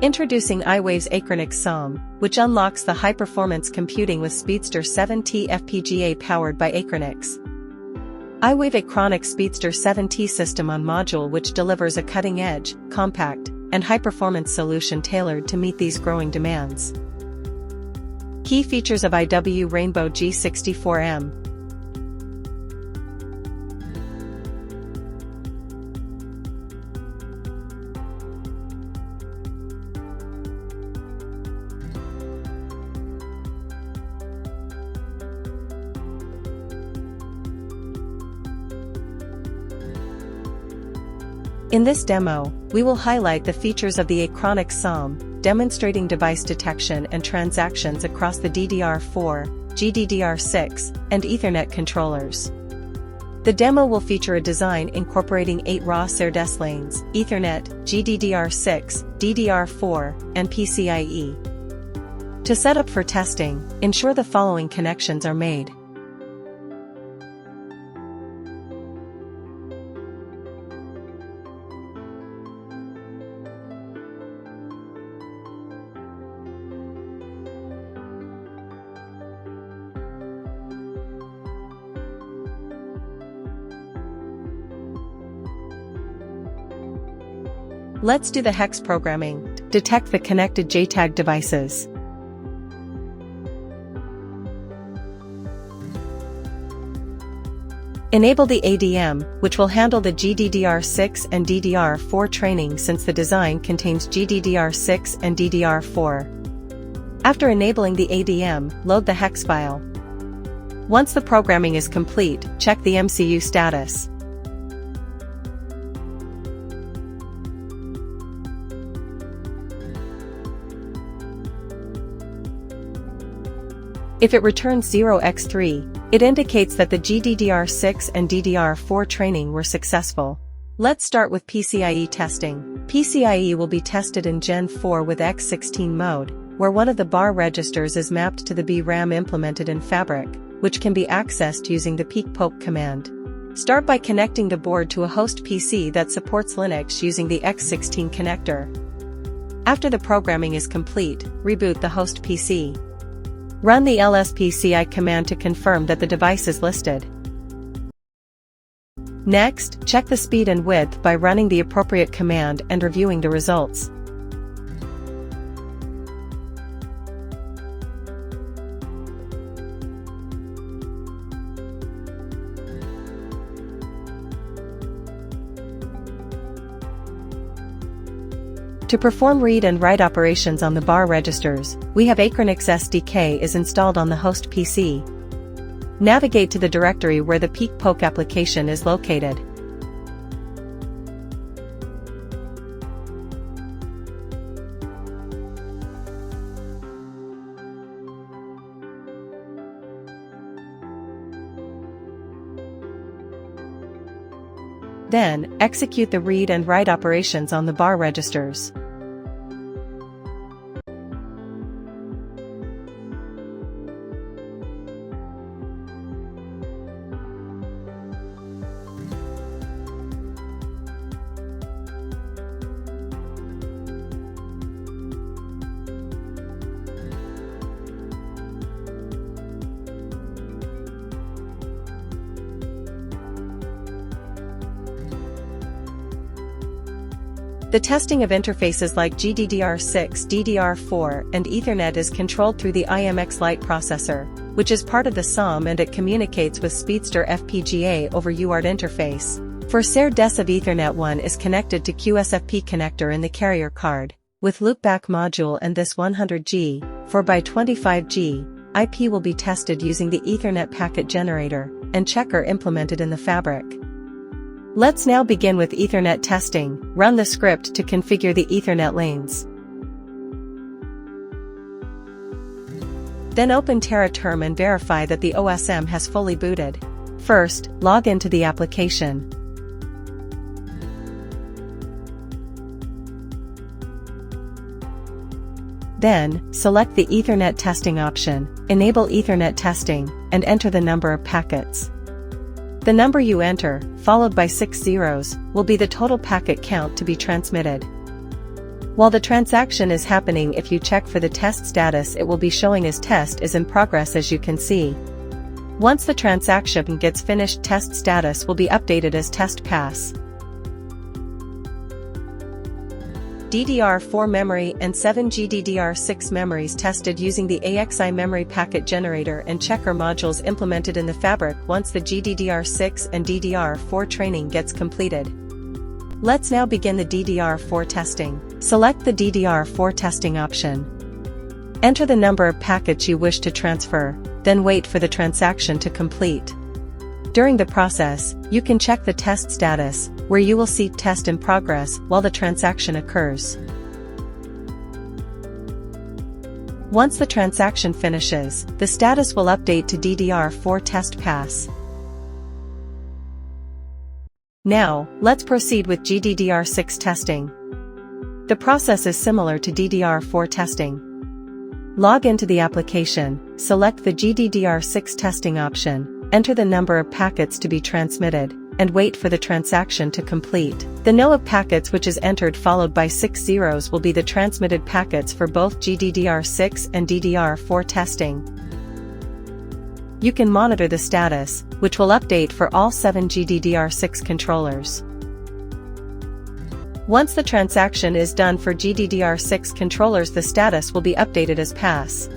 Introducing iWave's Achronix SoM, which unlocks the high-performance computing with Speedster7t FPGA powered by Achronix. iWave Achronix Speedster7t System on module, which delivers a cutting-edge, compact, and high-performance solution tailored to meet these growing demands. Key features of iWave's Rainbow G64M. In this demo, we will highlight the features of the Achronix SoM, demonstrating device detection and transactions across the DDR4, GDDR6, and Ethernet controllers. The demo will feature a design incorporating 8 raw SerDes lanes, Ethernet, GDDR6, DDR4, and PCIe. To set up for testing, ensure the following connections are made. Let's do the hex programming. Detect the connected JTAG devices. Enable the ADM, which will handle the GDDR6 and DDR4 training since the design contains GDDR6 and DDR4. After enabling the ADM, load the hex file. Once the programming is complete, check the MCU status. If it returns 0x3, it indicates that the GDDR6 and DDR4 training were successful. Let's start with PCIe testing. PCIe will be tested in Gen 4 with X16 mode, where one of the bar registers is mapped to the BRAM implemented in Fabric, which can be accessed using the peek-poke command. Start by connecting the board to a host PC that supports Linux using the X16 connector. After the programming is complete, reboot the host PC. Run the lspci command to confirm that the device is listed. Next, check the speed and width by running the appropriate command and reviewing the results. To perform read and write operations on the bar registers, we have Achronix SDK is installed on the host PC. Navigate to the directory where the peek-poke application is located. Then, execute the read and write operations on the bar registers. The testing of interfaces like GDDR6, DDR4, and Ethernet is controlled through the i.MX Lite processor, which is part of the SoM, and it communicates with Speedster FPGA over UART interface. For SerDes of Ethernet, 1 is connected to QSFP connector in the carrier card, with loopback module, and this 100G, 4x25G, IP will be tested using the Ethernet packet generator and checker implemented in the fabric. Let's now begin with Ethernet testing. Run the script to configure the Ethernet lanes. Then open TerraTerm and verify that the OSM has fully booted. First, log into the application. Then, select the Ethernet testing option, enable Ethernet testing, and enter the number of packets. The number you enter, followed by 6 zeros, will be the total packet count to be transmitted. While the transaction is happening, if you check for the test status, it will be showing as test is in progress, as you can see. Once the transaction gets finished, test status will be updated as test pass. DDR4 memory and 7 GDDR6 memories tested using the AXI memory packet generator and checker modules implemented in the fabric once the GDDR6 and DDR4 training gets completed. Let's now begin the DDR4 testing. Select the DDR4 testing option. Enter the number of packets you wish to transfer, then wait for the transaction to complete. During the process, you can check the test status, where you will see test in progress while the transaction occurs. Once the transaction finishes, the status will update to DDR4 test pass. Now, let's proceed with GDDR6 testing. The process is similar to DDR4 testing. Log into the application, select the GDDR6 testing option, enter the number of packets to be transmitted, and wait for the transaction to complete. The no of packets which is entered followed by 6 zeros will be the transmitted packets for both GDDR6 and DDR4 testing. You can monitor the status, which will update for all 7 GDDR6 controllers. Once the transaction is done for GDDR6 controllers, the status will be updated as pass.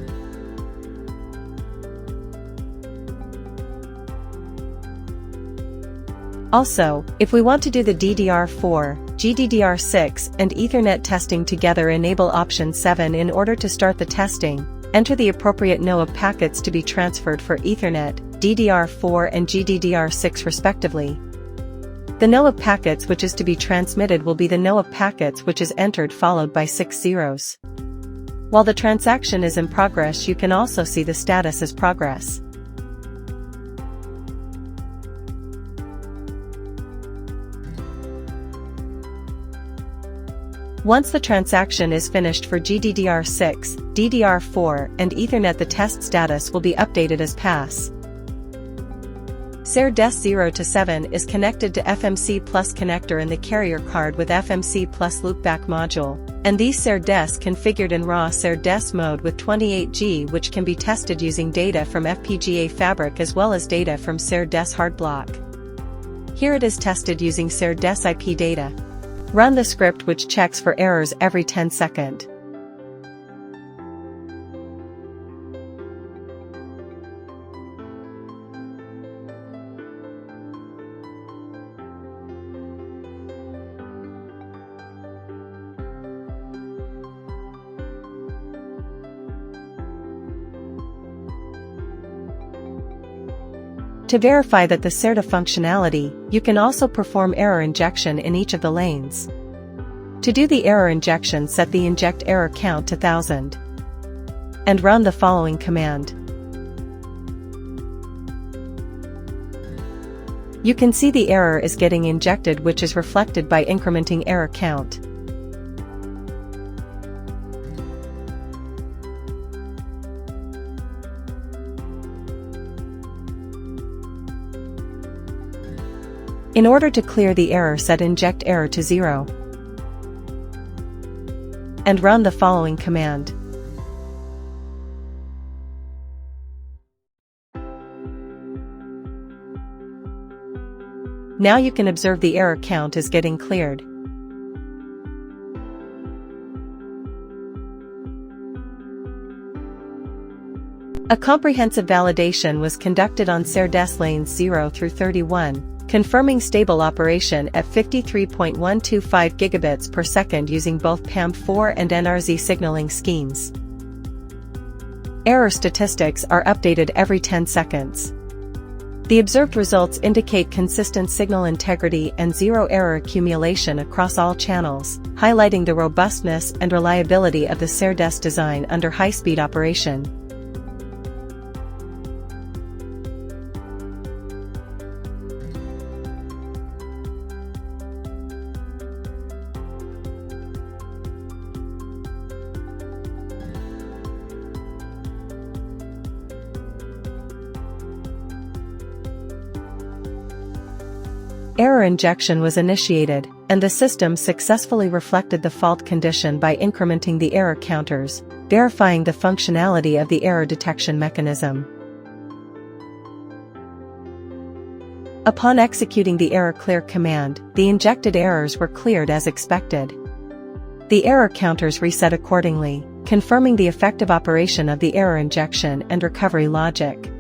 Also, if we want to do the DDR4, GDDR6 and Ethernet testing together, enable option 7 in order to start the testing. Enter the appropriate no of packets to be transferred for Ethernet, DDR4 and GDDR6 respectively. The no of packets which is to be transmitted will be the no of packets which is entered followed by 6 zeros. While the transaction is in progress, you can also see the status as progress. Once the transaction is finished for GDDR6, DDR4 and Ethernet, the test status will be updated as pass. SerDes 0 to 7 is connected to FMC Plus connector in the carrier card with FMC Plus loopback module, and these SerDes configured in raw SerDes mode with 28G, which can be tested using data from FPGA fabric as well as data from SerDes hard block. Here it is tested using SerDes IP data. Run the script which checks for errors every 10 seconds. To verify that the SerDes functionality, you can also perform error injection in each of the lanes. To do the error injection, set the inject error count to 1000. And run the following command. You can see the error is getting injected, which is reflected by incrementing error count. In order to clear the error, set inject error to 0. And run the following command. Now you can observe the error count is getting cleared. A comprehensive validation was conducted on SerDes lanes 0 through 31. Confirming stable operation at 53.125 gigabits per second using both PAM4 and NRZ signaling schemes. Error statistics are updated every 10 seconds. The observed results indicate consistent signal integrity and zero error accumulation across all channels, highlighting the robustness and reliability of the SerDes design under high-speed operation. Error injection was initiated, and the system successfully reflected the fault condition by incrementing the error counters, verifying the functionality of the error detection mechanism. Upon executing the error clear command, the injected errors were cleared as expected. The error counters reset accordingly, confirming the effective operation of the error injection and recovery logic.